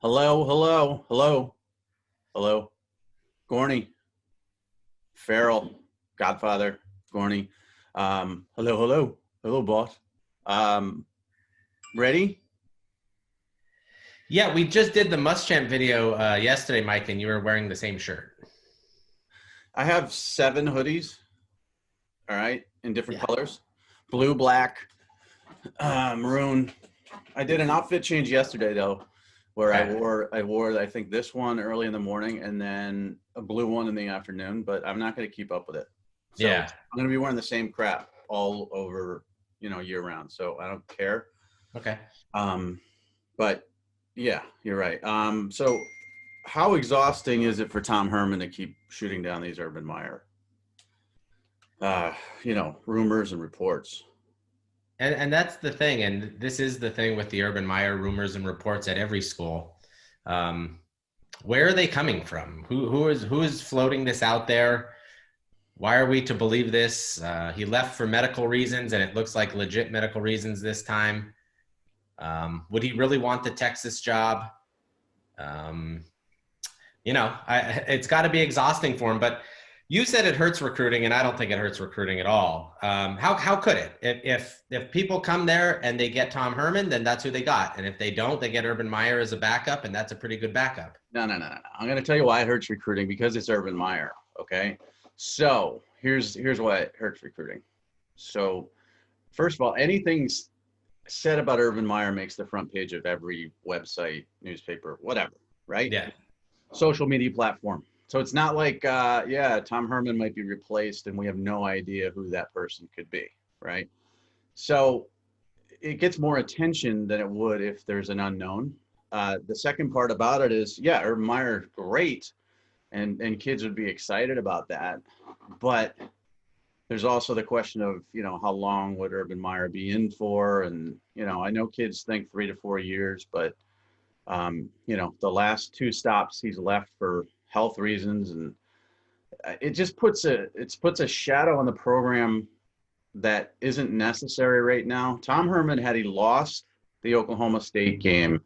Hello, hello, hello, hello. Gorney, Farrell, Godfather Gorney. Hello, hello, hello, boss. Um, Ready? Yeah, we just did the Muschamp video yesterday, Mike, and you were wearing the same shirt. I have 7 hoodies, all right, in different Yeah. colors. Blue, black, maroon. I did an outfit change yesterday though, where I Okay. wore I think this one early in the morning and then a blue one in the afternoon, but I'm not going to keep up with it. So Yeah. I'm going to be wearing the same crap all over, year round. So I don't care. Okay. Um, but yeah, you're right. So how exhausting is it for Tom Herman to keep shooting down these Urban Meyer, rumors and reports? And that's the thing, and this is the thing with the Urban Meyer rumors and reports at every school. Um, where are they coming from? Who is floating this out there? Why are we to believe this? He left for medical reasons, and it looks like legit medical reasons this time. Would he really want the Texas job? Um, it's got to be exhausting for him. But you said it hurts recruiting, and I don't think it hurts recruiting at all. How could it? If people come there and they get Tom Herman, then that's who they got, and if they don't, they get Urban Meyer as a backup, and that's a pretty good backup. No, no, no, no, no. I'm going to tell you why it hurts recruiting because it's Urban Meyer. Okay. So here's why it hurts recruiting. So first of all, anything said about Urban Meyer makes the front page of every website, newspaper, whatever, right? Yeah, Social media platform. So it's not like, yeah, Tom Herman might be replaced and we have no idea who that person could be, right? So it gets more attention than it would if there's an unknown. The second part about it is, yeah, Urban Meyer, great, and kids would be excited about that, but there's also the question of how long would Urban Meyer be in for, and I know kids think 3 to 4 years, but the last 2 stops he's left for health reasons, and it just puts a shadow on the program that isn't necessary right now. Tom Herman, had he lost the Oklahoma State game,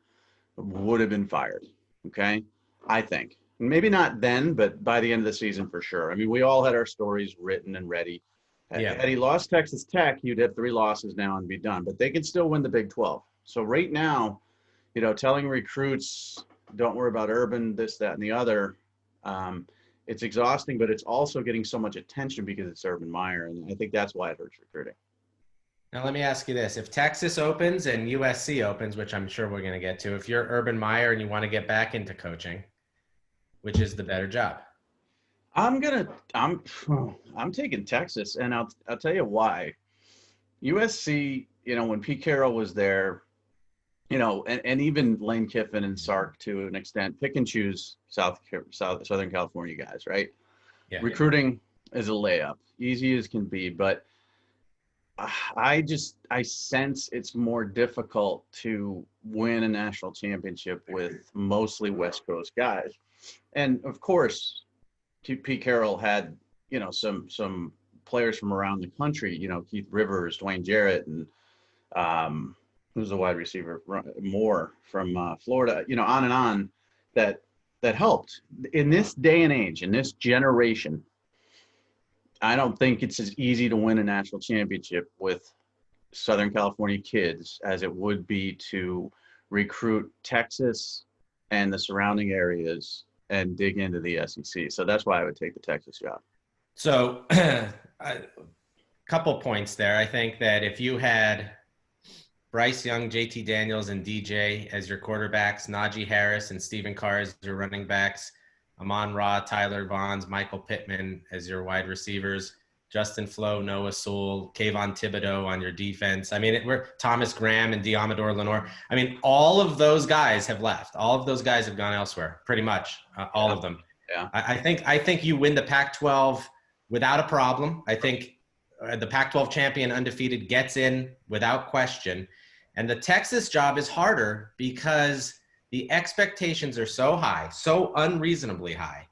would have been fired. Okay, I think maybe not then, but by the end of the season for sure. I mean, we all had our stories written and ready. yeah. Had he lost Texas Tech, you'd have 3 losses now and be done. But they can still win the Big 12. So right now, telling recruits, don't worry about Urban, this, that, and the other. It's exhausting, but it's also getting so much attention because it's Urban Meyer, and I think that's why it hurts recruiting. Now let me ask you this: if Texas opens and USC opens, which I'm sure we're going to get to, if you're Urban Meyer and you want to get back into coaching, which is the better job? I'm gonna, I'm, I'm taking Texas, and I'll tell you why. USC, when Pete Carroll was there, and even Lane Kiffin and Sark to an extent, pick and choose Southern California guys, right? Yeah. Recruiting is a layup, easy as can be, but I sense it's more difficult to win a national championship with mostly West Coast guys. And of course, Pete Carroll had, some players from around the country, Keith Rivers, Dwayne Jarrett, and who's the wide receiver, Moore from Florida, on and on, that helped. In this day and age, in this generation, I don't think it's as easy to win a national championship with Southern California kids as it would be to recruit Texas and the surrounding areas and dig into the SEC. So that's why I would take the Texas job. So, a couple points there. I think that if you had Bryce Young, JT Daniels, and DJ as your quarterbacks, Najee Harris and Stephen Carr as your running backs, Amon Ra, Tyler Vaughns, Michael Pittman as your wide receivers, Justin Flo, Noah Sewell, Kayvon Thibodeau on your defense. I mean, we're Thomas Graham and Diamador Lenore. I mean, all of those guys have left. All of those guys have gone elsewhere, pretty much, all Yeah. of them. Yeah. I think you win the Pac-12 without a problem. I think the Pac-12 champion undefeated gets in without question. And the Texas job is harder because the expectations are so high, so unreasonably high.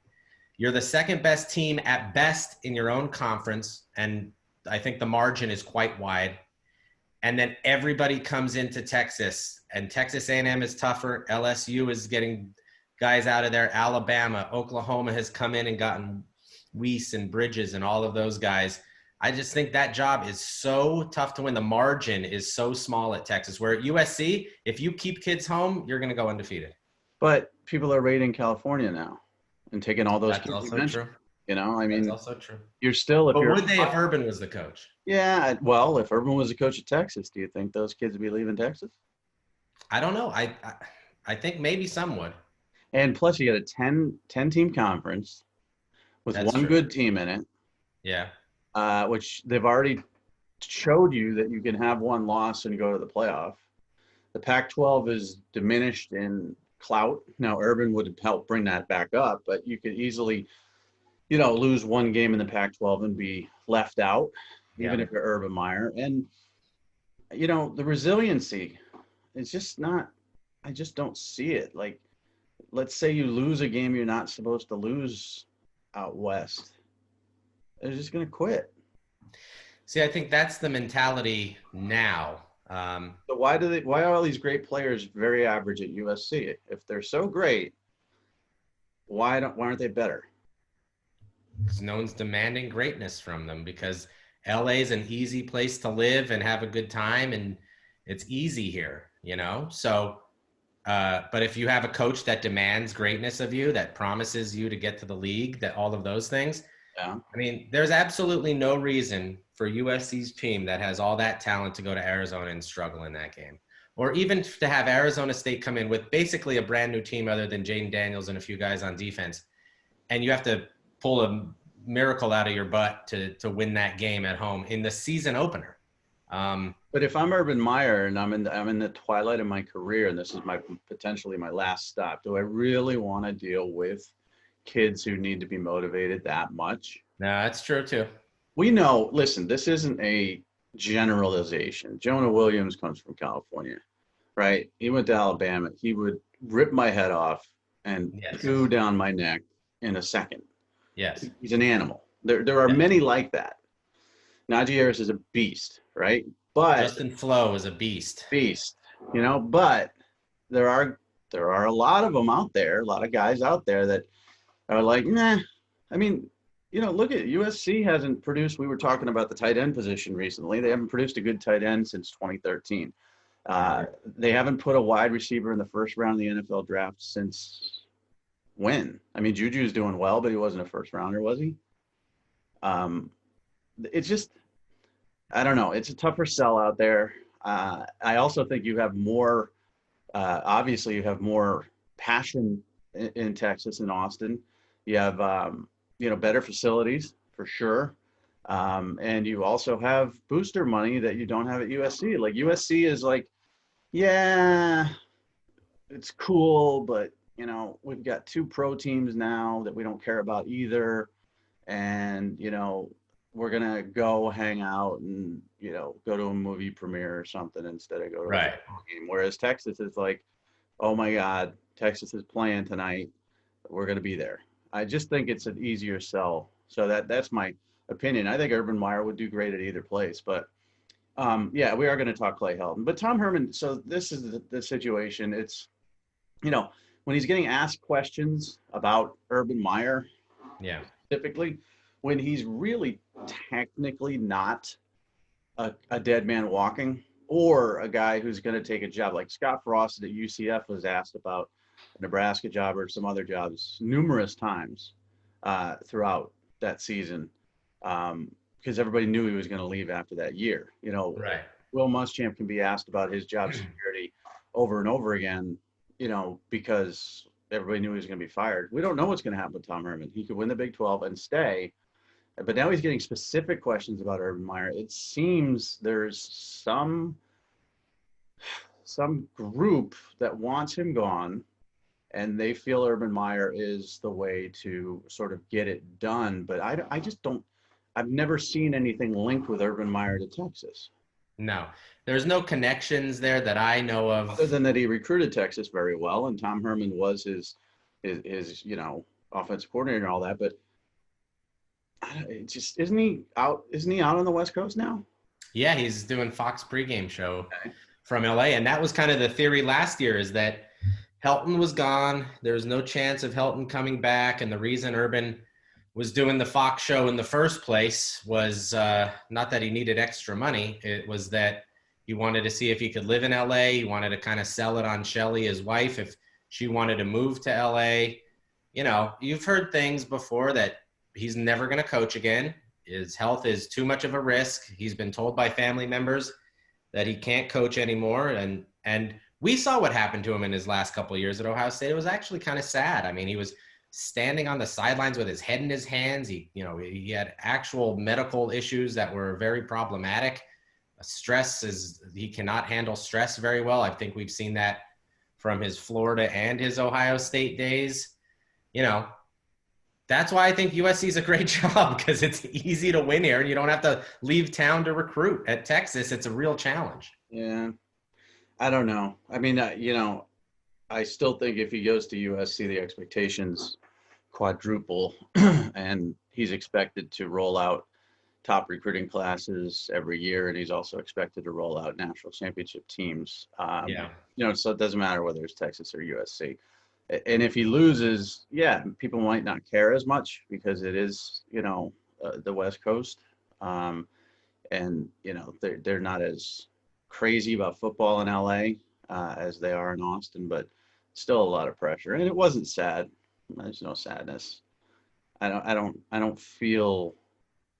You're the second best team at best in your own conference, and I think the margin is quite wide. And then everybody comes into Texas and Texas A&M is tougher. LSU is getting guys out of there. Alabama, Oklahoma has come in and gotten Weiss and Bridges and all of those guys. I just think that job is so tough to win. The margin is so small at Texas, where at USC, if you keep kids home, you're going to go undefeated. But people are raiding California now and taking all those That's kids you also mentioned. true. You know, I mean, That's also true. you're still, But would they if Urban was the coach? Yeah, well, if Urban was the coach of Texas, do you think those kids would be leaving Texas? I don't know. I think maybe some would. And plus, you got a 10 team conference with That's one true. good team in it. Yeah. Which they've already showed you that you can have one loss and go to the playoff. The Pac-12 is diminished in clout. Now, Urban would help bring that back up, but you could easily, lose one game in the Pac-12 and be left out, even if you're Urban Meyer. And, the resiliency is just not – I just don't see it. Like, let's say you lose a game you're not supposed to lose out west. They're just going to quit. See, I think that's the mentality now. So why are all these great players very average at USC? If they're so great, why aren't they better? Because no one's demanding greatness from them, because LA is an easy place to live and have a good time, and it's easy here, So, but if you have a coach that demands greatness of you, that promises you to get to the league, that all of those things. Yeah. I mean, there's absolutely no reason for USC's team that has all that talent to go to Arizona and struggle in that game. Or even to have Arizona State come in with basically a brand new team other than Jaden Daniels and a few guys on defense. And you have to pull a miracle out of your butt to win that game at home in the season opener. But if I'm Urban Meyer and I'm in the twilight of my career and this is potentially my last stop, do I really want to deal with kids who need to be motivated that much? No, that's true too. We know, listen, this isn't a generalization. Jonah Williams comes from California, right? He went to Alabama. He would rip my head off and poo down my neck in a second. Yes. He's an animal. There are many like that. Najee Harris is a beast, right? But Justin Flo is a beast. But there are a lot of them out there, a lot of guys out there that are like, nah. I mean, look at USC hasn't produced. We were talking about the tight end position recently. They haven't produced a good tight end since 2013. They haven't put a wide receiver in the first round of the NFL draft since when? I mean, Juju's doing well, but he wasn't a first rounder, was he? It's just, I don't know. It's a tougher sell out there. I also think you have more, obviously you have more passion in Texas and Austin. You have, better facilities for sure. And you also have booster money that you don't have at USC. Like USC is like, yeah, it's cool, but we've got 2 pro teams now that we don't care about either. And, we're going to go hang out and, go to a movie premiere or something instead of go to a football game. Whereas Texas is like, oh my God, Texas is playing tonight. We're going to be there. I just think it's an easier sell. So that's my opinion. I think Urban Meyer would do great at either place. But, we are going to talk Clay Helton. But Tom Herman, so this is the situation. It's, when he's getting asked questions about Urban Meyer, specifically, when he's really technically not a dead man walking or a guy who's going to take a job. Like Scott Frost at UCF was asked about a Nebraska job or some other jobs numerous times throughout that season because everybody knew he was going to leave after that year. Will Muschamp can be asked about his job security over and over again, because everybody knew he was going to be fired. We don't know what's going to happen with Tom Herman. He could win the Big 12 and stay. But now he's getting specific questions about Urban Meyer. It seems there's some group that wants him gone, and they feel Urban Meyer is the way to sort of get it done. But I just don't – I've never seen anything linked with Urban Meyer to Texas. No. There's no connections there that I know of. Other than that he recruited Texas very well, and Tom Herman was his offensive coordinator and all that, but – it just isn't he out on the West Coast now? Yeah, he's doing Fox pregame show from LA. And that was kind of the theory last year, is that Helton was gone. There was no chance of Helton coming back. And the reason Urban was doing the Fox show in the first place was not that he needed extra money. It was that he wanted to see if he could live in LA. He wanted to kind of sell it on Shelly, his wife, if she wanted to move to LA. You know, you've heard things before that he's never going to coach again. His health is too much of a risk. He's been told by family members that he can't coach anymore. And we saw what happened to him in his last couple of years at Ohio State. It was actually kind of sad. I mean, he was standing on the sidelines with his head in his hands. He had actual medical issues that were very problematic. He cannot handle stress very well. I think we've seen that from his Florida and his Ohio State days. You know, that's why I think USC is a great job, because it's easy to win here and you don't have to leave town to recruit. At Texas, it's a real challenge. Yeah. I don't know. I mean, I still think if he goes to USC, the expectations quadruple and he's expected to roll out top recruiting classes every year. And he's also expected to roll out national championship teams. So it doesn't matter whether it's Texas or USC. And if he loses, people might not care as much because it is, the West Coast. And, they're not as crazy about football in LA as they are in Austin, but still a lot of pressure. And it wasn't sad. There's no sadness. I don't feel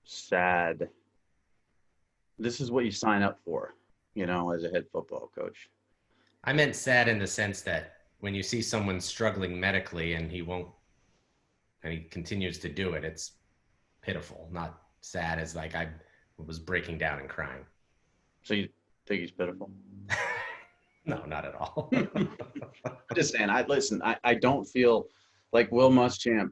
sad. This is what you sign up for, as a head football coach. I meant sad in the sense that when you see someone struggling medically and he continues to do it, it's pitiful, not sad as like I was breaking down and crying. So you think he's pitiful? No, not at all. Just saying, I don't feel like Will Muschamp,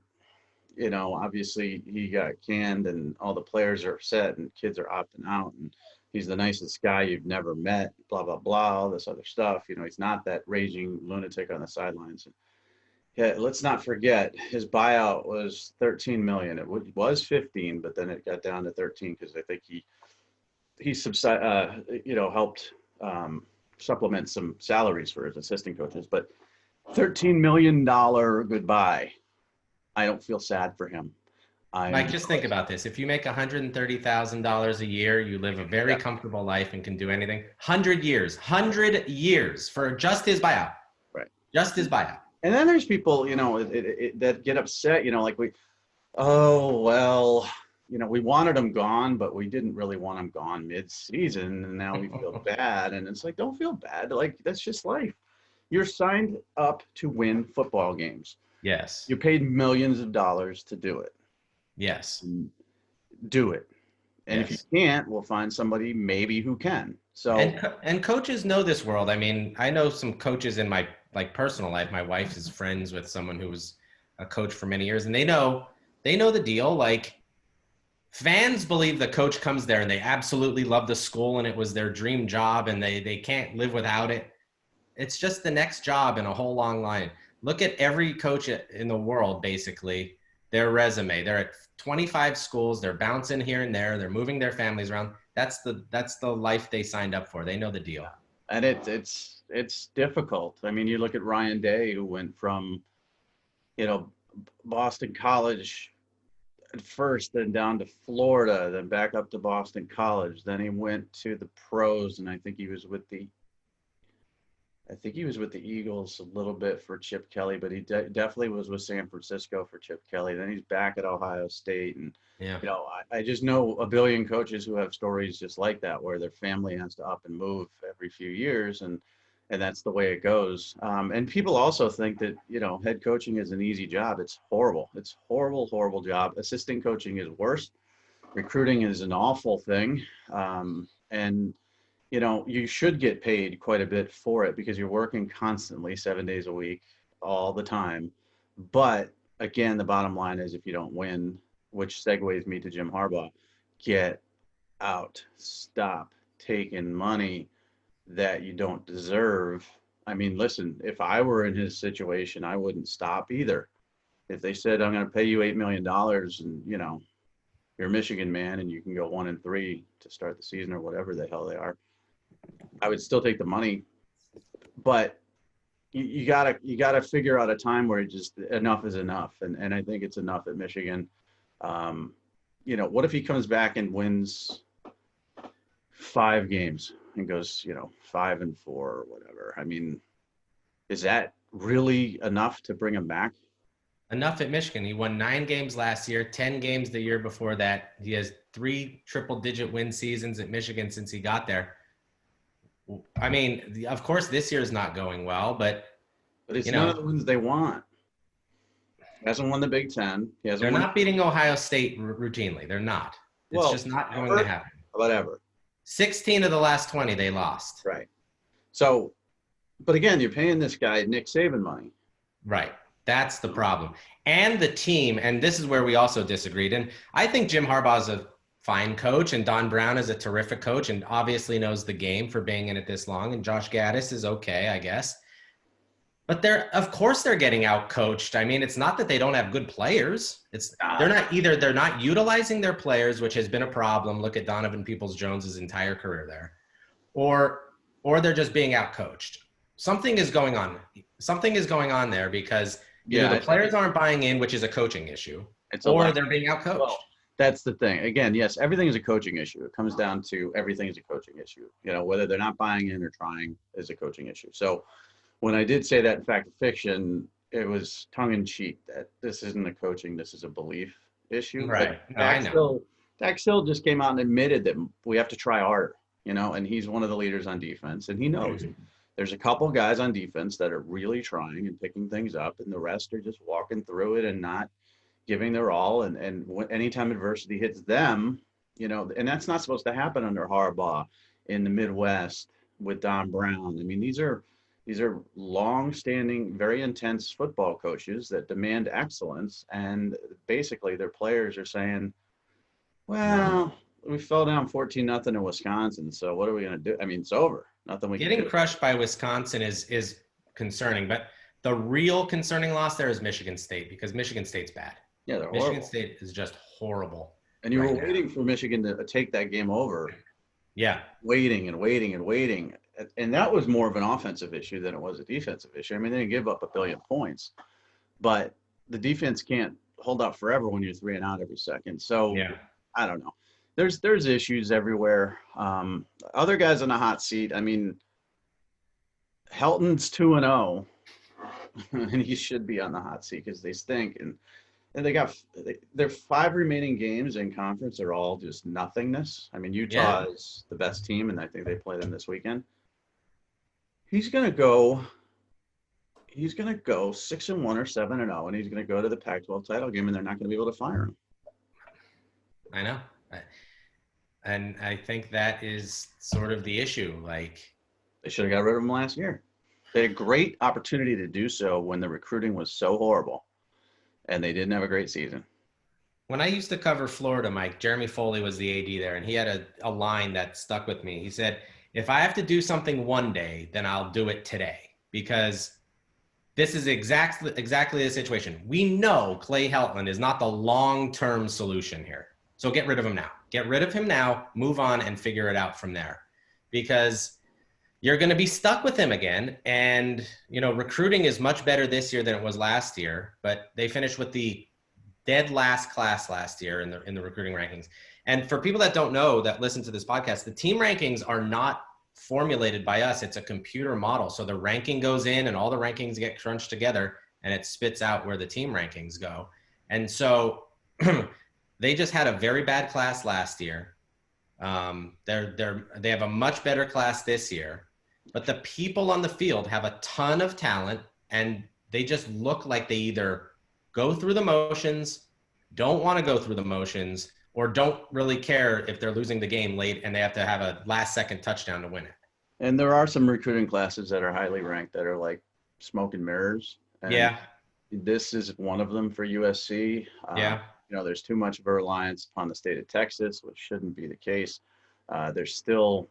obviously he got canned and all the players are upset and kids are opting out and he's the nicest guy you've never met, blah, blah, blah, all this other stuff. He's not that raging lunatic on the sidelines. Yeah, let's not forget his buyout was $13 million. It was 15, but then it got down to 13 because I think he helped supplement some salaries for his assistant coaches. But $13 million goodbye. I don't feel sad for him. Mike, just think about this. If you make $130,000 a year, you live a very comfortable life and can do anything. 100 years for just his buyout. Right. Just his buyout. And then there's people, that get upset, like we wanted him gone, but we didn't really want him gone mid-season, and now we feel bad. And it's like, don't feel bad. Like, that's just life. You're signed up to win football games. Yes. You paid millions of dollars to do it. Yes. Do it. And if you can't, we'll find somebody maybe who can. So and coaches know this world. I mean, I know some coaches in my personal life. My wife is friends with someone who was a coach for many years, and they know the deal. Like, fans believe the coach comes there and they absolutely love the school and it was their dream job and they can't live without it. It's just the next job in a whole long line. Look at every coach in the world, basically, their resume. They're at 25 schools. They're bouncing here and there. They're moving their families around. That's the life they signed up for. They know the deal. And it's difficult. I mean, you look at Ryan Day, who went from, Boston College at first, then down to Florida, then back up to Boston College. Then he went to the pros, and I think he was with the Eagles a little bit for Chip Kelly, but he definitely was with San Francisco for Chip Kelly. Then he's back at Ohio State. And, I just know a billion coaches who have stories just like that, where their family has to up and move every few years. And that's the way it goes. And people also think that, head coaching is an easy job. It's horrible. It's horrible, horrible job. Assistant coaching is worse. Recruiting is an awful thing. And you should get paid quite a bit for it because you're working constantly 7 days a week, all the time. But again, the bottom line is if you don't win, which segues me to Jim Harbaugh, get out, stop taking money that you don't deserve. I mean, listen, if I were in his situation, I wouldn't stop either. If they said, I'm going to pay you $8 million and, you're a Michigan man and you can go 1-3 to start the season or whatever the hell they are, I would still take the money, but you gotta figure out a time where just enough is enough, and I think it's enough at Michigan. Um, what if he comes back and wins 5 games and goes, 5-4 or whatever? I mean, is that really enough to bring him back? Enough at Michigan. He won 9 games last year, 10 games the year before that. He has 3 triple-digit win seasons at Michigan since he got there. I mean, of course, this year is not going well, but it's none of the wins they want. He hasn't won the Big Ten. They're not beating Ohio State routinely. They're not. It's just not going to happen. Whatever. 16 of the last 20 they lost. Right. So, but again, you're paying this guy Nick Saban money. Right. That's the problem. And the team, and this is where we also disagreed. And I think Jim Harbaugh is a fine coach, and Don Brown is a terrific coach and obviously knows the game for being in it this long. And Josh Gaddis is okay, I guess. But of course they're getting out coached. I mean, it's not that they don't have good players. They're not utilizing their players, which has been a problem. Look at Donovan Peoples-Jones's entire career there. Or they're just being out coached. Something is going on. Something is going on there because either the players aren't buying in, which is a coaching issue, or they're being out coached. Well, that's the thing. Again, yes, everything is a coaching issue. It comes down to everything is a coaching issue. Whether they're not buying in or trying is a coaching issue. So when I did say that in fact or fiction, it was tongue in cheek that this isn't a coaching, this is a belief issue. Right. No, I know. Dax Hill just came out and admitted that we have to try harder, and he's one of the leaders on defense, and he knows there's a couple guys on defense that are really trying and picking things up, and the rest are just walking through it and not giving their all. And anytime adversity hits them, and that's not supposed to happen under Harbaugh in the Midwest with Don Brown. I mean, these are long-standing, very intense football coaches that demand excellence, and basically their players are saying, well, we fell down 14-0 in Wisconsin, so what are we going to do? I mean, it's over. Nothing we can do. Getting crushed by Wisconsin is concerning, but the real concerning loss there is Michigan State, because Michigan State's bad. Yeah, they're Michigan horrible. State is just horrible. And you were waiting for Michigan to take that game over. Yeah. Waiting. And that was more of an offensive issue than it was a defensive issue. I mean, they didn't give up 1 billion points, but the defense can't hold out forever when you're 3 and out every second. So yeah. I don't know. There's issues everywhere. Other guys on the hot seat. I mean, Helton's 2-0, and he should be on the hot seat because they stink. And their 5 remaining games in conference are all just nothingness. I mean, Utah is the best team, and I think they play them this weekend. He's gonna go 6-1 or 7-0, and he's gonna go to the Pac-12 title game, and they're not gonna be able to fire him. I know, and I think that is sort of the issue. Like, they should have got rid of him last year. They had a great opportunity to do so when the recruiting was so horrible, and they didn't have a great season. When I used to cover Florida, Mike, Jeremy Foley was the AD there, and he had a line that stuck with me. He said, if I have to do something one day, then I'll do it today, because this is exactly the situation. We know Clay Helton is not the long-term solution here. So get rid of him now. Get rid of him now, move on, and figure it out from there, because you're going to be stuck with him again. And, recruiting is much better this year than it was last year, but they finished with the dead last class last year in the recruiting rankings. And for people that don't know, that listen to this podcast, the team rankings are not formulated by us. It's a computer model. So the ranking goes in and all the rankings get crunched together and it spits out where the team rankings go. And so they just had a very bad class last year. They have a much better class this year, but the people on the field have a ton of talent, and they just look like they either go through the motions, don't want to go through the motions, or don't really care if they're losing the game late and they have to have a last-second touchdown to win it. And there are some recruiting classes that are highly ranked that are like smoke and mirrors. And yeah. This is one of them for USC. There's too much of a reliance upon the state of Texas, which shouldn't be the case. There's still,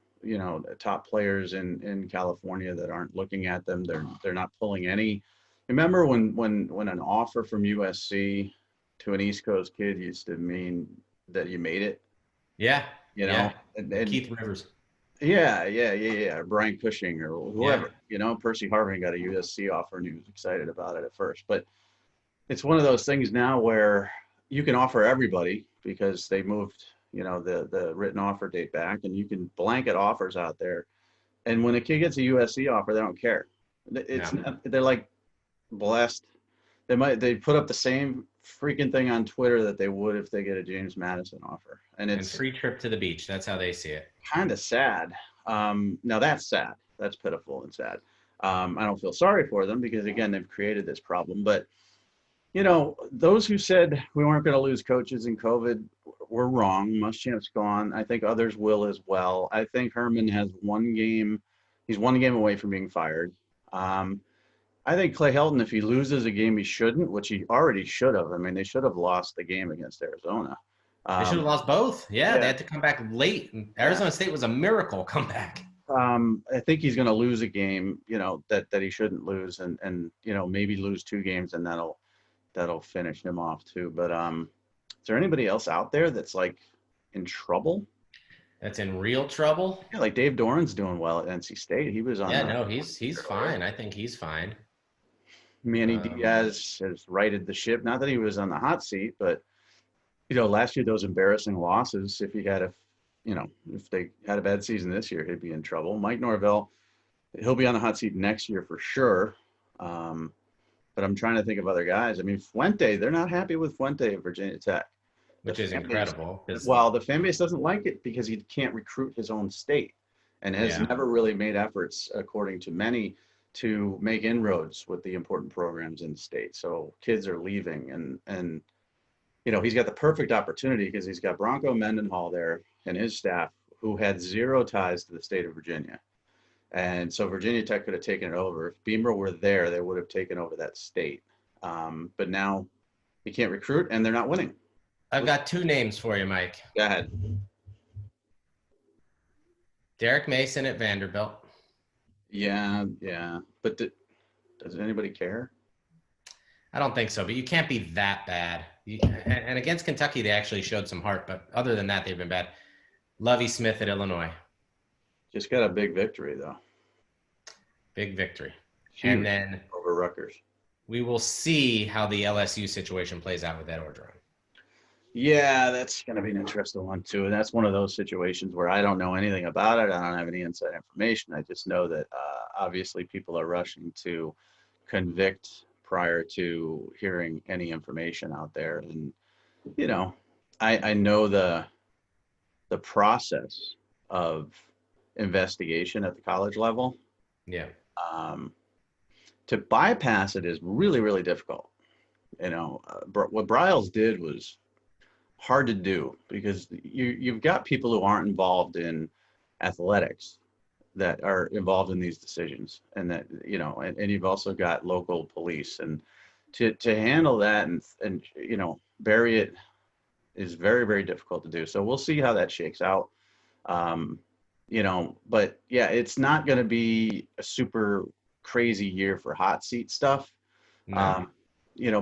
top players in California that aren't looking at them. They're not pulling any. Remember when an offer from USC to an East Coast kid used to mean that you made it? Yeah. And Keith Rivers. Yeah. Brian Cushing or Yeah. whoever, Percy Harvin got a USC offer and he was excited about it at first. But it's one of those things now where you can offer everybody because they moved, the written offer date back, and you can blanket offers out there. And when a kid gets a USC offer, they don't care. It's No. not, they're like blessed. They put up the same freaking thing on Twitter that they would if they get a James Madison offer, and And it's free trip to the beach. That's how they see it. kind of sad. Now that's sad. That's pitiful and sad. I don't feel sorry for them because again they've created this problem. But those who said we weren't going to lose coaches in COVID were wrong. Muschamp's gone. I think others will as well. I think Herman has one game. He's one game away from being fired. I think Clay Helton, if he loses a game he shouldn't, which he already should have. I mean, they should have lost the game against Arizona. They should have lost both. Yeah, they yeah. had to come back late. Arizona State was a miracle comeback. I think he's going to lose a game, that he shouldn't lose, and maybe lose two games, and that'll finish him off too. But is there anybody else out there that's like in trouble? That's in real trouble. Yeah, like Dave Doran's doing well at NC State. He was on. Yeah, no, he's fine. I think he's fine. Manny Diaz has righted the ship. Not that he was on the hot seat, but last year those embarrassing losses. If they had a bad season this year, he'd be in trouble. Mike Norvell, he'll be on the hot seat next year for sure. But I'm trying to think of other guys. I mean, Fuente, they're not happy with Fuente at Virginia Tech. Which is incredible. Well, the fan base doesn't like it because he can't recruit his own state and has never really made efforts, according to many, to make inroads with the important programs in the state. So kids are leaving and he's got the perfect opportunity because he's got Bronco Mendenhall there and his staff who had zero ties to the state of Virginia. And so Virginia Tech could have taken it over. If Beamer were there, they would have taken over that state. But now he can't recruit and they're not winning. I've got two names for you, Mike. Go ahead. Derek Mason at Vanderbilt. Yeah. But does anybody care? I don't think so, but you can't be that bad. And against Kentucky, they actually showed some heart, but other than that, they've been bad. Lovie Smith at Illinois. Just got a big victory, though. Big victory. Huge. And then over Rutgers. We will see how the LSU situation plays out with Ed Orgeron. Yeah, that's going to be an interesting one, too. And that's one of those situations where I don't know anything about it. I don't have any inside information. I just know that obviously people are rushing to convict prior to hearing any information out there. And, I know the process of investigation at the college level. Yeah. To bypass it is really, really difficult. What Bryles did was hard to do because you've got people who aren't involved in athletics that are involved in these decisions, and that and you've also got local police, and to handle that and bury it is very, very difficult to do. So we'll see how that shakes out. But yeah, it's not going to be a super crazy year for hot seat stuff. No.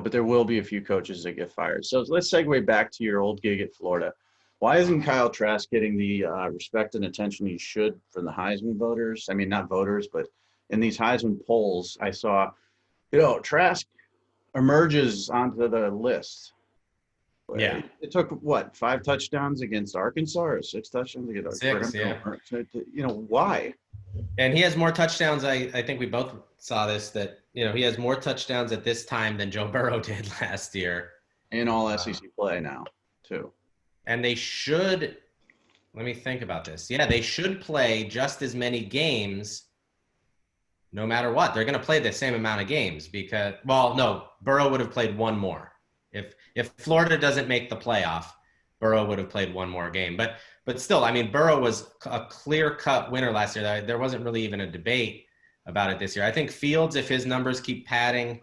But there will be a few coaches that get fired. So let's segue back to your old gig at Florida. Why isn't Kyle Trask getting the respect and attention he should from the Heisman voters? I mean, not voters, but in these Heisman polls, I saw, Trask emerges onto the list. Yeah. It took, 5 touchdowns against Arkansas or 6 touchdowns against 6, yeah. Why? And he has more touchdowns. I think we both saw this, that, he has more touchdowns at this time than Joe Burrow did last year. In all SEC play now, too. And they should, let me think about this. Yeah, they should play just as many games no matter what. They're going to play the same amount of games because, Burrow would have played one more. If Florida doesn't make the playoff, Burrow would have played one more game. But still, I mean, Burrow was a clear-cut winner last year. There wasn't really even a debate about it this year. I think Fields, if his numbers keep padding,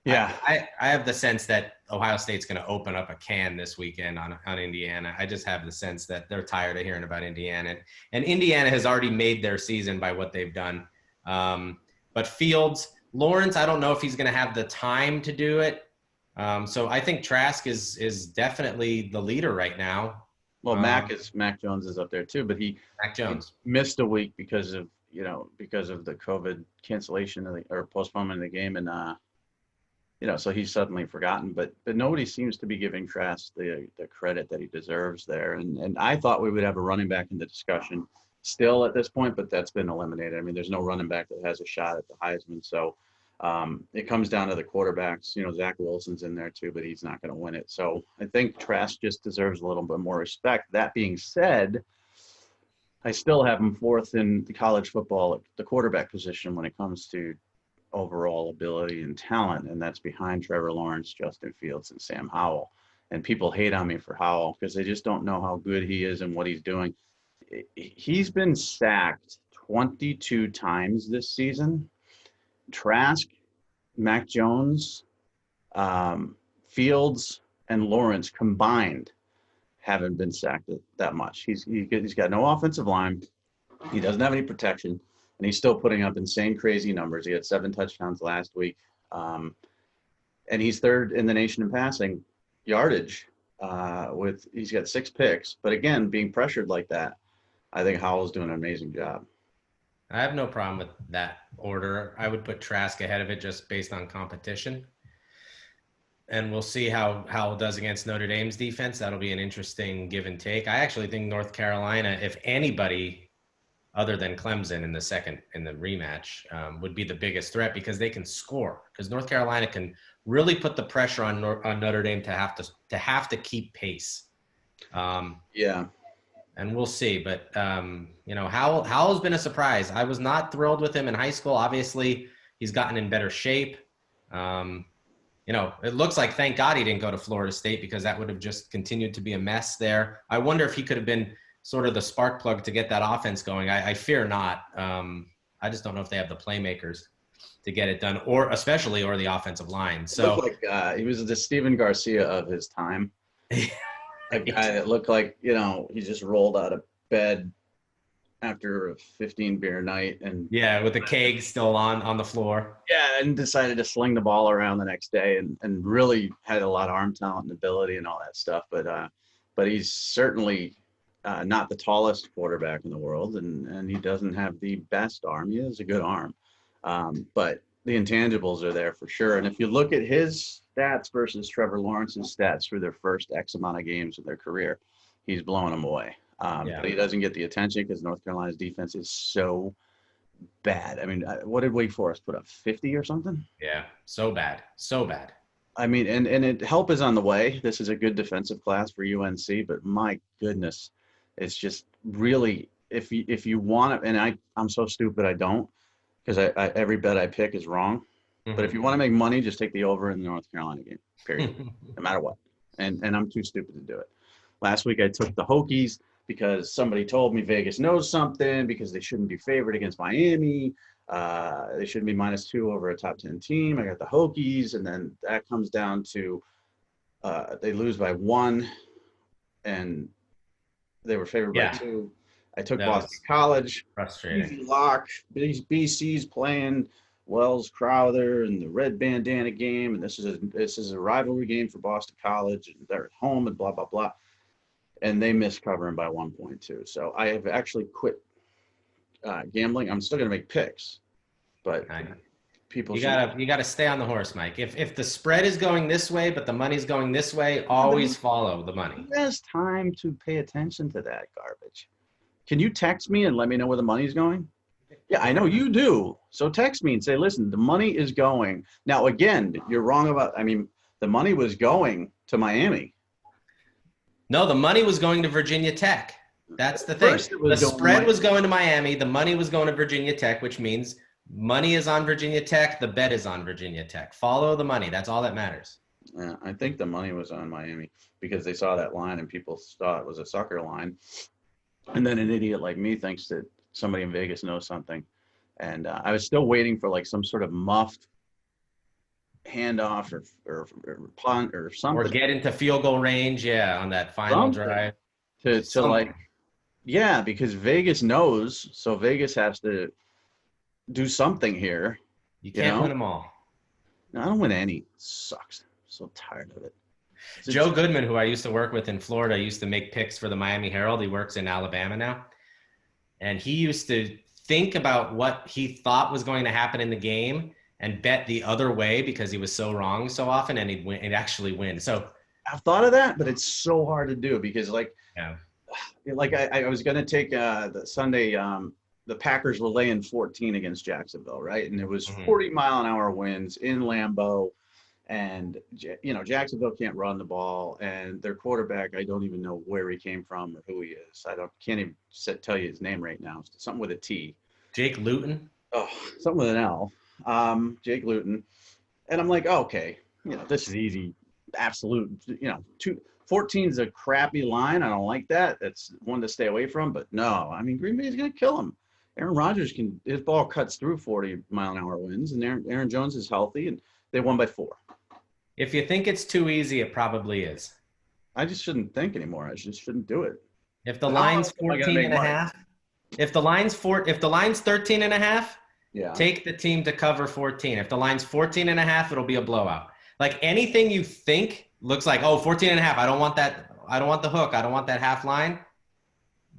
yeah, I have the sense that Ohio State's going to open up a can this weekend on Indiana. I just have the sense that they're tired of hearing about Indiana. And Indiana has already made their season by what they've done. But Fields, Lawrence, I don't know if he's going to have the time to do it. So I think Trask is definitely the leader right now. Well, Mac Jones is up there too, but Mac he Jones. missed a week because of the COVID cancellation or postponement of the game, and so he's suddenly forgotten. But nobody seems to be giving Trask the credit that he deserves there. And I thought we would have a running back in the discussion still at this point, but that's been eliminated. I mean, there's no running back that has a shot at the Heisman. So it comes down to the quarterbacks. Zach Wilson's in there too, but he's not going to win it. So I think Trask just deserves a little bit more respect. That being said, I still have him fourth in the college football at the quarterback position when it comes to overall ability and talent, and that's behind Trevor Lawrence, Justin Fields, and Sam Howell. And people hate on me for Howell because they just don't know how good he is and what he's doing. He's been sacked 22 times this season. Trask, Mac Jones, Fields, and Lawrence combined haven't been sacked that much. He's got no offensive line. He doesn't have any protection, and he's still putting up insane, crazy numbers. He had 7 touchdowns last week, and he's third in the nation in passing yardage. He's got 6 picks, but again, being pressured like that, I think Howell's doing an amazing job. I have no problem with that order. I would put Trask ahead of it just based on competition. And we'll see how Howell does against Notre Dame's defense. That'll be an interesting give and take. I actually think North Carolina, if anybody other than Clemson in the rematch, would be the biggest threat because they can score. Because North Carolina can really put the pressure on Notre Dame to have to keep pace. Yeah. And we'll see. But, Howell's been a surprise. I was not thrilled with him in high school. Obviously, he's gotten in better shape. It looks like, thank God he didn't go to Florida State because that would have just continued to be a mess there. I wonder if he could have been sort of the spark plug to get that offense going. I fear not. I just don't know if they have the playmakers to get it done, or the offensive line. So it looked like he was the Steven Garcia of his time. A guy that looked like, he just rolled out of bed after a 15 beer night and with the keg still on the floor. Yeah, and decided to sling the ball around the next day and really had a lot of arm talent and ability and all that stuff. But he's certainly not the tallest quarterback in the world, and he doesn't have the best arm. He has a good arm, but the intangibles are there for sure. And if you look at his stats versus Trevor Lawrence's stats for their first X amount of games of their career, he's blowing them away. But he doesn't get the attention because North Carolina's defense is so bad. I mean, what did Wake Forest put up, 50 or something? Yeah, so bad. I mean, and help is on the way. This is a good defensive class for UNC, but my goodness, it's just really, if you want to, and I'm so stupid I don't, because I every bet I pick is wrong. Mm-hmm. But if you want to make money, just take the over in the North Carolina game, period, no matter what. And I'm too stupid to do it. Last week I took the Hokies because somebody told me Vegas knows something because they shouldn't be favored against Miami. They shouldn't be -2 over a top 10 team. I got the Hokies, and then that comes down to they lose by 1, and they were favored by 2. I took Boston College. Frustrating. Easy lock. BC's playing Wells Crowther in the red bandana game, and this is a rivalry game for Boston College, and they're at home and blah blah blah. And they missed covering by 1.2. So I have actually quit gambling. I'm still going to make picks, but people you gotta stay on the horse, Mike. If the spread is going this way, but the money's going this way, always follow the money. Who has time to pay attention to that garbage? Can you text me and let me know where the money's going? Yeah, I know you do. So text me and say, listen, the money is going. Now, again, you're wrong about, the money was going to Miami. No, the money was going to Virginia Tech. That's the thing. The spread was going to Miami. The money was going to Virginia Tech, which means money is on Virginia Tech. The bet is on Virginia Tech. Follow the money. That's all that matters. Yeah, I think the money was on Miami because they saw that line and people thought it was a sucker line. And then an idiot like me thinks that somebody in Vegas knows something. And I was still waiting for like some sort of muffed handoff or punt or something. Or get into field goal range, on that final drive. Because Vegas knows, so Vegas has to do something here. You can't win them all. No, I don't win any. It sucks. I'm so tired of it. Joe Goodman, who I used to work with in Florida, used to make picks for the Miami Herald. He works in Alabama now. And he used to think about what he thought was going to happen in the game and bet the other way because he was so wrong so often, and he'd actually win. So I've thought of that, but it's so hard to do because yeah. I was going to take the Sunday, the Packers were laying 14 against Jacksonville, right? And it was 40-mile-an-hour winds in Lambeau. And, Jacksonville can't run the ball. And their quarterback, I don't even know where he came from or who he is. Can't even tell you his name right now. Something with a T. Jake Luton? Oh, something with an L. Jake Luton. And I'm like, okay, this is easy. Absolute, 14 is a crappy line. I don't like that. That's one to stay away from. But no, I mean, Green Bay is going to kill him. Aaron Rodgers his ball cuts through 40-mile-an-hour winds, and Aaron Jones is healthy, and they won by 4. If you think it's too easy, it probably is. I just shouldn't think anymore. I just shouldn't do it. If the line's 14 and a half, if the line's 13 and a half, take the team to cover 14. If the line's 14 and a half, it'll be a blowout. Like anything you think looks like, 14 and a half. I don't want that. I don't want the hook. I don't want that half line.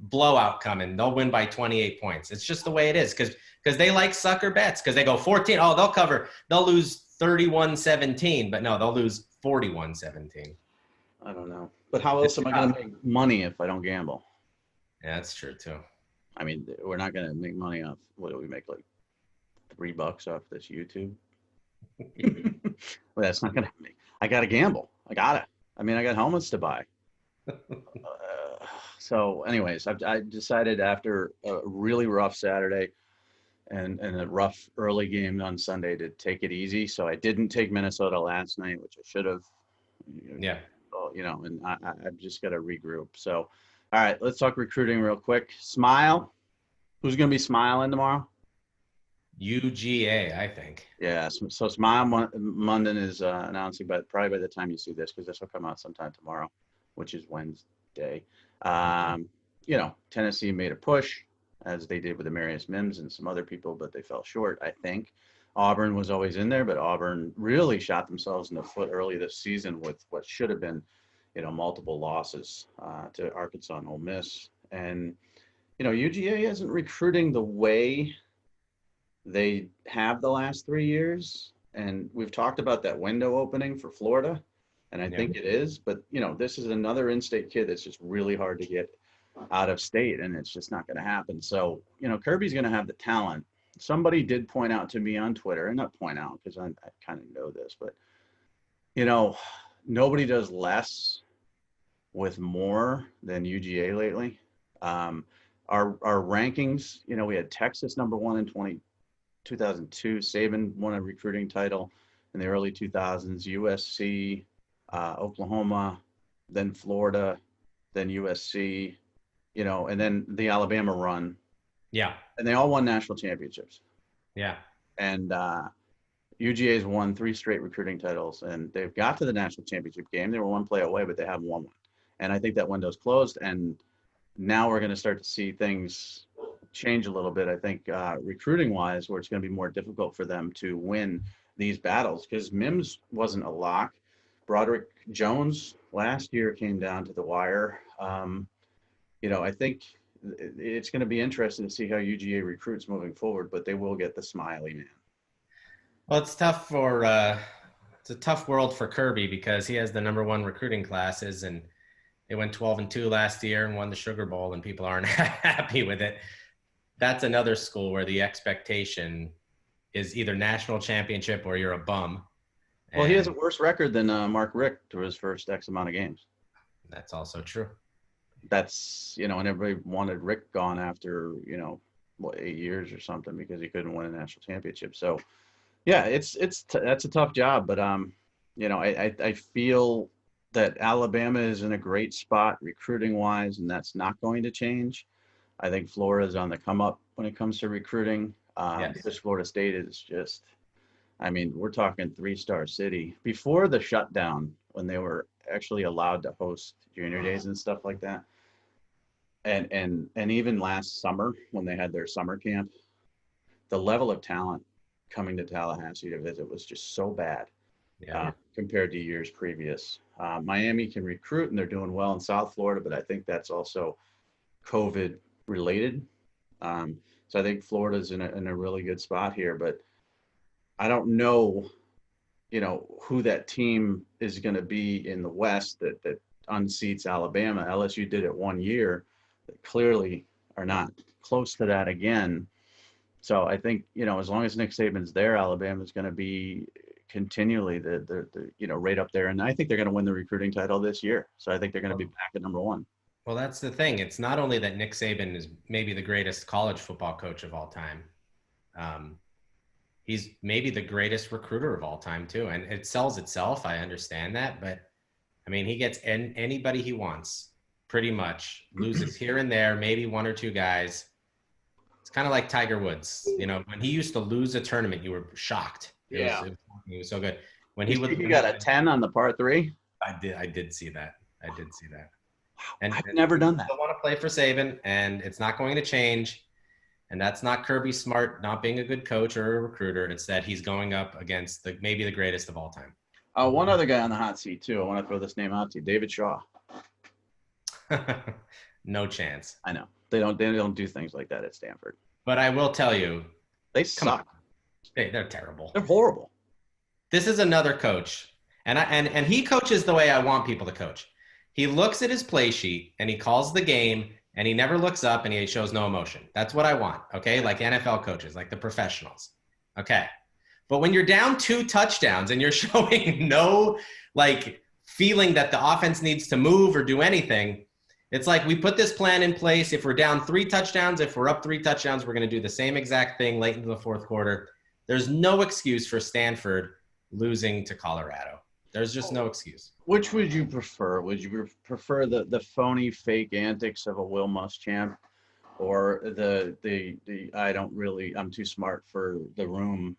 Blowout coming. They'll win by 28 points. It's just the way it is because they like sucker bets because they go 14. Oh, they'll cover. They'll lose 31-17, but no, they'll lose 41-17. I don't know. But how else am I going to make money if I don't gamble? Yeah, that's true too. I mean, we're not going to make money off, what do we make, like $3 off this YouTube? Well, that's not going to make. I got to gamble. I got helmets to buy. So anyways, I decided after a really rough Saturday and a rough early game on Sunday to take it easy. So I didn't take Minnesota last night, which I should have. Yeah. And I've just got to regroup. So, all right, let's talk recruiting real quick. Smile. Who's going to be smiling tomorrow? UGA, I think. Yeah. So Smile Munden is announcing, but probably by the time you see this, because this will come out sometime tomorrow, which is Wednesday. Tennessee made a push, as they did with Amarius Mims and some other people, but they fell short, I think. Auburn was always in there, but Auburn really shot themselves in the foot early this season with what should have been, multiple losses to Arkansas and Ole Miss. And, UGA isn't recruiting the way they have the last 3 years. And we've talked about that window opening for Florida, and I think it is. But, this is another in-state kid that's just really hard to get out of state, and it's just not going to happen. So, Kirby's going to have the talent. Somebody did point out to me on Twitter, and not point out because I kind of know this, but, nobody does less with more than UGA lately. Our rankings, we had Texas number 1 in 2002. Saban won a recruiting title in the early 2000s. USC, Oklahoma, then Florida, then USC, and then the Alabama run. Yeah. And they all won national championships. Yeah. And UGA's won 3 straight recruiting titles, and they've got to the national championship game. They were 1 play away, but they haven't won one. And I think that window's closed, and now we're going to start to see things change a little bit, I think, recruiting-wise, where it's going to be more difficult for them to win these battles because Mims wasn't a lock. Broderick Jones last year came down to the wire. I think it's going to be interesting to see how UGA recruits moving forward, but they will get the smiley man. Well, it's a tough world for Kirby because he has the number 1 recruiting classes, and they went 12-2 last year and won the Sugar Bowl, and people aren't happy with it. That's another school where the expectation is either national championship or you're a bum. Well, he has a worse record than Mark Richt through his first X amount of games. That's also true. That's, and everybody wanted Rick gone after, 8 years or something because he couldn't win a national championship. So, yeah, that's a tough job. But, I feel that Alabama is in a great spot recruiting-wise, and that's not going to change. I think Florida is on the come-up when it comes to recruiting. Because Florida State is just, we're talking 3-star city. Before the shutdown, when they were actually allowed to host junior days and stuff like that, and even last summer when they had their summer camp, the level of talent coming to Tallahassee to visit was just so bad. Yeah. compared to years previous. Miami can recruit and they're doing well in South Florida, but I think that's also COVID related. So I think Florida's in a really good spot here, but I don't know, who that team is going to be in the West that unseats Alabama. LSU did it one year. They clearly are not close to that again. So I think, as long as Nick Saban's there, Alabama's going to be continually the right up there. And I think they're going to win the recruiting title this year. So I think they're going to be back at number one. Well, that's the thing. It's not only that Nick Saban is maybe the greatest college football coach of all time. He's maybe the greatest recruiter of all time too. And it sells itself. I understand that, but I mean, he gets anybody he wants pretty much, loses here and there, maybe one or two guys. It's kind of like Tiger Woods. When he used to lose a tournament, you were shocked. He was so good. When he got a 10 on the par 3. I did see that. And I've never done that. I want to play for Saban, and it's not going to change. And that's not Kirby Smart not being a good coach or a recruiter. It's that he's going up against maybe the greatest of all time. One other guy on the hot seat too. I want to throw this name out to you, David Shaw. No chance. I know they don't do things like that at Stanford. But I will tell you, they suck. They're terrible. They're horrible. This is another coach, and he coaches the way I want people to coach. He looks at his play sheet and he calls the game and he never looks up and he shows no emotion. That's what I want. Okay. Like NFL coaches, like the professionals. Okay. But when you're down 2 touchdowns and you're showing no feeling that the offense needs to move or do anything, it's like we put this plan in place. If we're down 3 touchdowns, if we're up 3 touchdowns, we're going to do the same exact thing late into the fourth quarter. There's no excuse for Stanford losing to Colorado. There's just no excuse. Which would you prefer? Would you prefer the phony, fake antics of a Will Muschamp, or I'm too smart for the room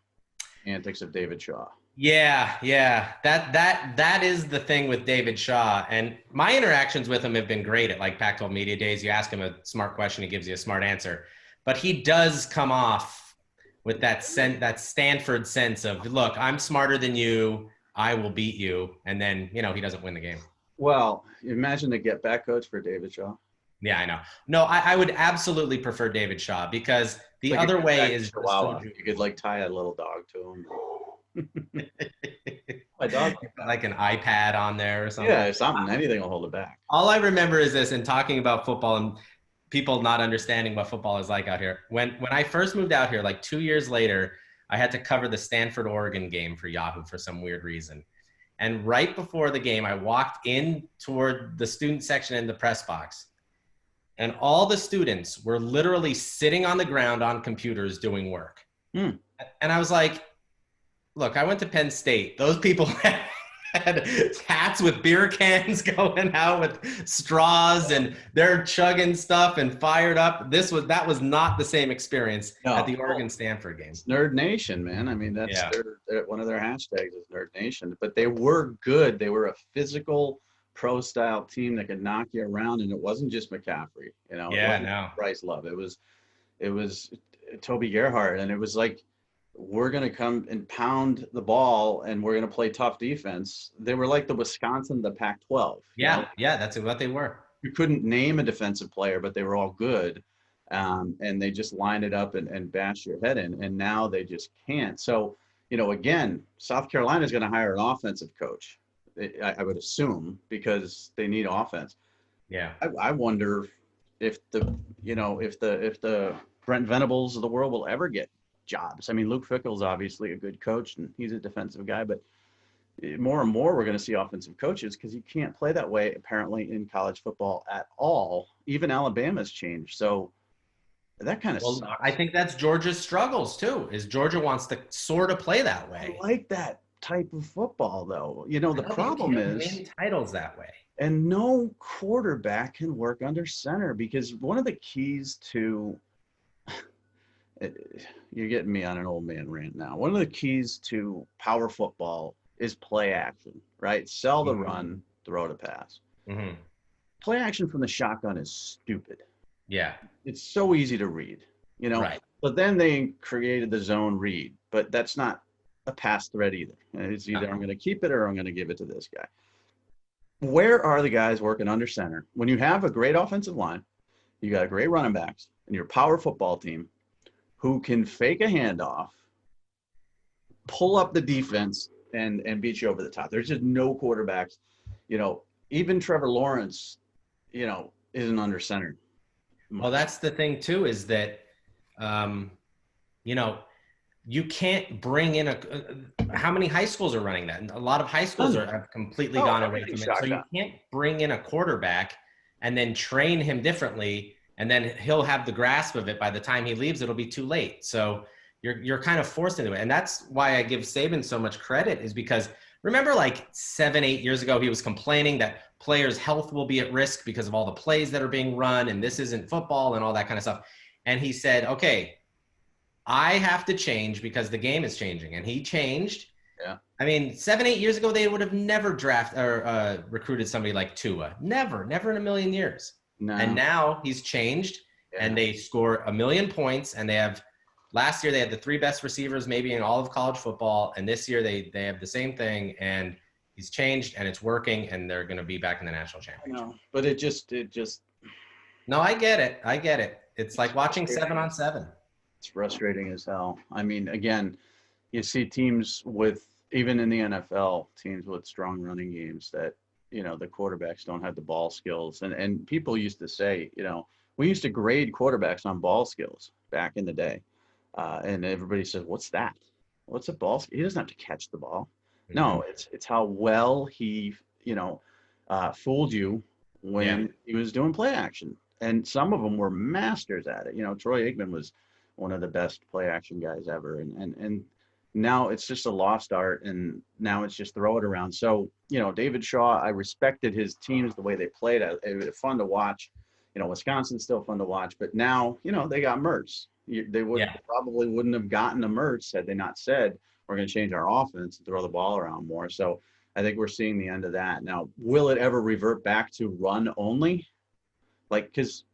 antics of David Shaw? Yeah. That is the thing with David Shaw. And my interactions with him have been great at Pac-12 Media Days. You ask him a smart question, he gives you a smart answer. But he does come off with that Stanford sense of, look, I'm smarter than you. I will beat you. And then, he doesn't win the game. Well, imagine the get back coach for David Shaw. Yeah, I know. No, I would absolutely prefer David Shaw because the other way is you could tie a little dog to him. My dog like an iPad on there or something. Yeah, something. Anything will hold it back. All I remember is this, and talking about football and people not understanding what football is like out here. When I first moved out here, 2 years later, I had to cover the Stanford-Oregon game for Yahoo for some weird reason. And right before the game, I walked in toward the student section in the press box. And all the students were literally sitting on the ground on computers doing work. And I was like, look, I went to Penn State. Those people had hats with beer cans going out with straws, and they're chugging stuff and fired up. That was not the same experience at the Oregon-Stanford game. It's Nerd Nation, man. I mean, that's one of their hashtags is Nerd Nation. But they were good. They were a physical, pro-style team that could knock you around, and it wasn't just McCaffrey. Bryce Love. It was Toby Gerhardt, and it was we're going to come and pound the ball and we're going to play tough defense. They were like the Wisconsin, the Pac-12. Yeah, that's what they were. You couldn't name a defensive player, but they were all good. And they just lined it up and bashed your head in. And now they just can't. So, again, South Carolina is going to hire an offensive coach, I would assume, because they need offense. Yeah. I wonder if the Brent Venables of the world will ever get jobs. I mean, Luke Fickell's obviously a good coach and he's a defensive guy, but more and more we're going to see offensive coaches because you can't play that way apparently in college football at all. Even Alabama's changed. So that kind of sucks. I think that's Georgia's struggles too, is Georgia wants to sort of play that way. I like that type of football though. The problem is win titles that way. And no quarterback can work under center, because one of the keys to you're getting me on an old man rant now. One of the keys to power football is play action, right? Sell the run, throw the pass. Mm-hmm. Play action from the shotgun is stupid. Yeah. It's so easy to read, Right. But then they created the zone read, but that's not a pass threat either. It's either I'm going to keep it or I'm going to give it to this guy. Where are the guys working under center? When you have a great offensive line, you got great running backs, and your power football team who can fake a handoff, pull up the defense, and beat you over the top. There's just no quarterbacks. Even Trevor Lawrence, isn't under center. Well, that's the thing too, is that, you can't bring in how many high schools are running that? A lot of high schools have completely gone away from it. So you can't bring in a quarterback and then train him differently, and then he'll have the grasp of it. By the time he leaves, it'll be too late. So you're kind of forced into it. And that's why I give Saban so much credit, is because remember like 7-8 years ago, he was complaining that players' health will be at risk because of all the plays that are being run, and this isn't football and all that kind of stuff. And he said, okay, I have to change because the game is changing. And he changed. Yeah. I mean, 7-8 years ago, they would have never drafted or recruited somebody like Tua. Never in a million years. No. And now he's changed, and they score 1 million points, and last year they had the 3 best receivers maybe in all of college football, and this year they have the same thing, and he's changed, and it's working, and they're going to be back in the national championship. No, but it just. No, I get it. It's like watching 7-on-7. It's frustrating as hell. I mean, again, you see teams even in the NFL, teams with strong running games that, the quarterbacks don't have the ball skills. And people used to say, we used to grade quarterbacks on ball skills back in the day. And everybody says, what's that? What's a ball skill? He doesn't have to catch the ball. Mm-hmm. No, it's how well he, fooled you when he was doing play action. And some of them were masters at it. Troy Aikman was one of the best play action guys ever. And now it's just a lost art, and now it's just throw it around. So, David Shaw, I respected his teams, the way they played. It was fun to watch. Wisconsin's still fun to watch, but now, they got Mertz. They probably wouldn't have gotten a Mertz had they not said, we're going to change our offense and throw the ball around more. So I think we're seeing the end of that. Now, will it ever revert back to run only? Because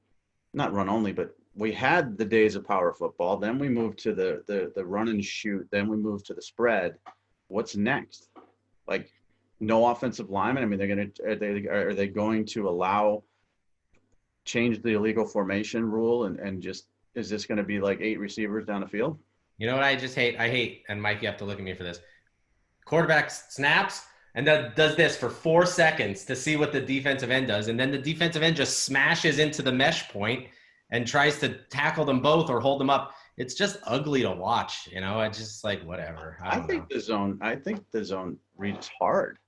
not run only, but we had the days of power football. Then we moved to the run and shoot. Then we moved to the spread. What's next? No offensive linemen. I mean, are they going to change the illegal formation rule and just, is this going to be like 8 receivers down the field? You know what I just hate? I hate, and Mike, you have to look at me for this. Quarterback snaps and does this for 4 seconds to see what the defensive end does. And then the defensive end just smashes into the mesh point and tries to tackle them both or hold them up. It's just ugly to watch. It's just like, whatever. I think the zone read is hard.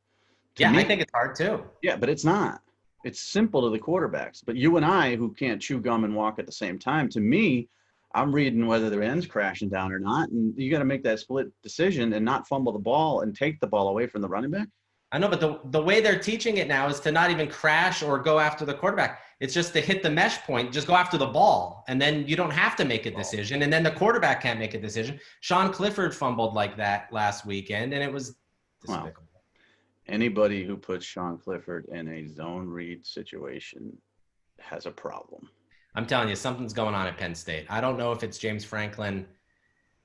I think it's hard too. Yeah, but it's not. It's simple to the quarterbacks. But you and I, who can't chew gum and walk at the same time, to me, I'm reading whether their end's crashing down or not. And you got to make that split decision and not fumble the ball and take the ball away from the running back. I know, but the way they're teaching it now is to not even crash or go after the quarterback. It's just to hit the mesh point, just go after the ball. And then you don't have to make a decision. And then the quarterback can't make a decision. Sean Clifford fumbled like that last weekend, and it was despicable. Wow. Anybody who puts Sean Clifford in a zone read situation has a problem. I'm telling you, something's going on at Penn State. I don't know if it's James Franklin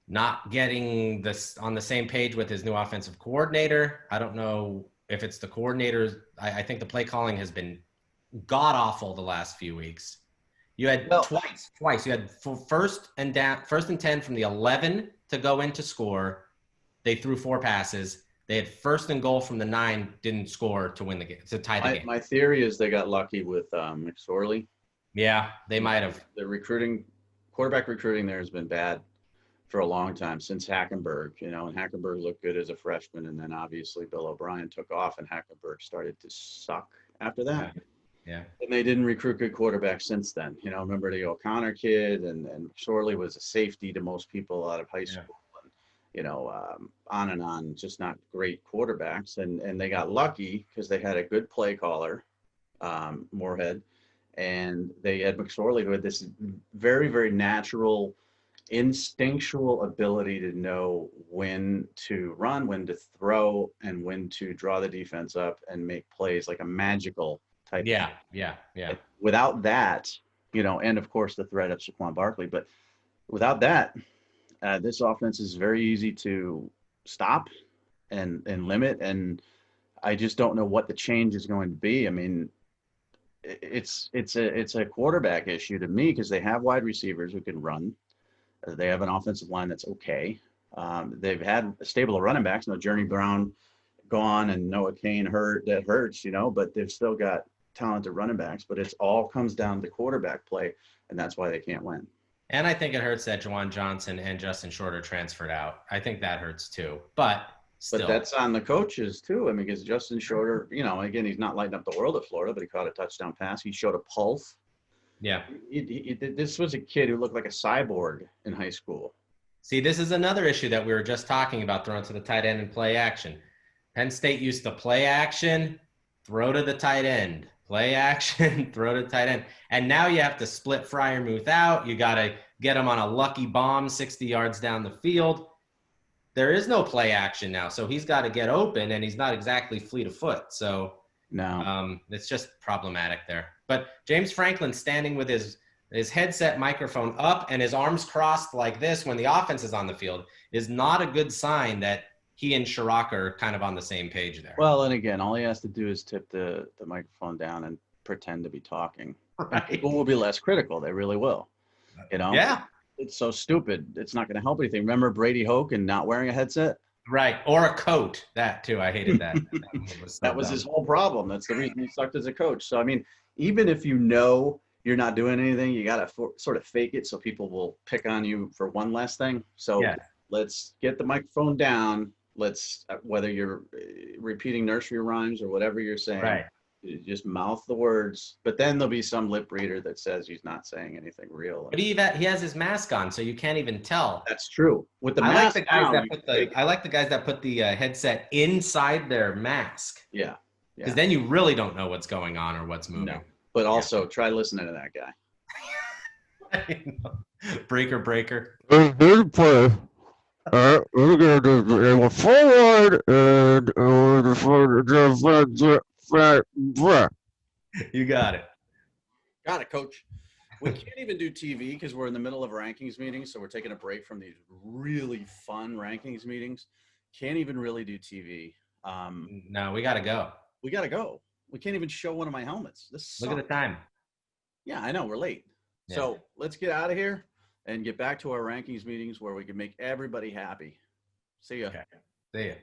not getting this on the same page with his new offensive coordinator. I don't know if it's the coordinators. I think the play calling has been god awful the last few weeks. You had twice. You had first and 10 from the 11 to go in to score. They threw 4 passes. They had first and goal from the 9, didn't score to win the game, to tie the game. My theory is they got lucky with McSorley. Yeah, they might have. The quarterback recruiting there has been bad for a long time, since Hackenberg, and Hackenberg looked good as a freshman, and then obviously Bill O'Brien took off and Hackenberg started to suck after that. Yeah. And they didn't recruit good quarterbacks since then. Remember the O'Connor kid, and McSorley was a safety to most people out of high school. On and on, just not great quarterbacks. And they got lucky because they had a good play caller, Moorhead, and they had McSorley, who had this very, very natural, instinctual ability to know when to run, when to throw, and when to draw the defense up and make plays, like a magical type. Yeah. Without that, and of course the threat of Saquon Barkley, but without that, this offense is very easy to stop and limit. And I just don't know what the change is going to be. I mean, it's a quarterback issue to me because they have wide receivers who can run. They have an offensive line that's okay. They've had a stable of running backs. No Journey Brown gone and Noah Kane hurt. That hurts, but they've still got talented running backs. But it's all comes down to quarterback play, and that's why they can't win. And I think it hurts that Juwan Johnson and Justin Shorter transferred out. I think that hurts too. But still. But that's on the coaches too. I mean, because Justin Shorter, again, he's not lighting up the world at Florida, but he caught a touchdown pass. He showed a pulse. Yeah. This was a kid who looked like a cyborg in high school. See, this is another issue that we were just talking about, throwing to the tight end and play action. Penn State used to play action, throw to the tight end, play action, throw to tight end. And now you have to split Freiermuth out. You got to get him on a lucky bomb 60 yards down the field. There is no play action now, so he's got to get open, and he's not exactly fleet of foot. So no, it's just problematic there. But James Franklin standing with his headset microphone up and his arms crossed like this when the offense is on the field is not a good sign that he and Chirac are kind of on the same page there. Well, and again, all he has to do is tip the microphone down and pretend to be talking. Right. People will be less critical. They really will. Yeah. It's so stupid. It's not going to help anything. Remember Brady Hoke and not wearing a headset? Right. Or a coat. That too. I hated that. That was his whole problem. That's the reason he sucked as a coach. So, I mean, even if you're not doing anything, you got to sort of fake it so people will pick on you for one less thing. So let's get the microphone down. Let's, whether you're repeating nursery rhymes or whatever you're saying, right. Just mouth the words. But then there'll be some lip reader that says he's not saying anything real. But he has his mask on, so you can't even tell. That's true. With the mask I like the guys that put the headset inside their mask. Yeah. Because then you really don't know what's going on or what's moving. No. But also try listening to that guy. Breaker. Good play. We're going to do forward and you got it. Got it, Coach. We can't even do TV because we're in the middle of rankings meetings, so we're taking a break from these really fun rankings meetings. Can't even really do TV. No, we got to go. We got to go. We can't even show one of my helmets. Look at the time. Yeah, I know. We're late. Yeah. So let's get out of here and get back to our rankings meetings where we can make everybody happy. See ya. Okay. See ya.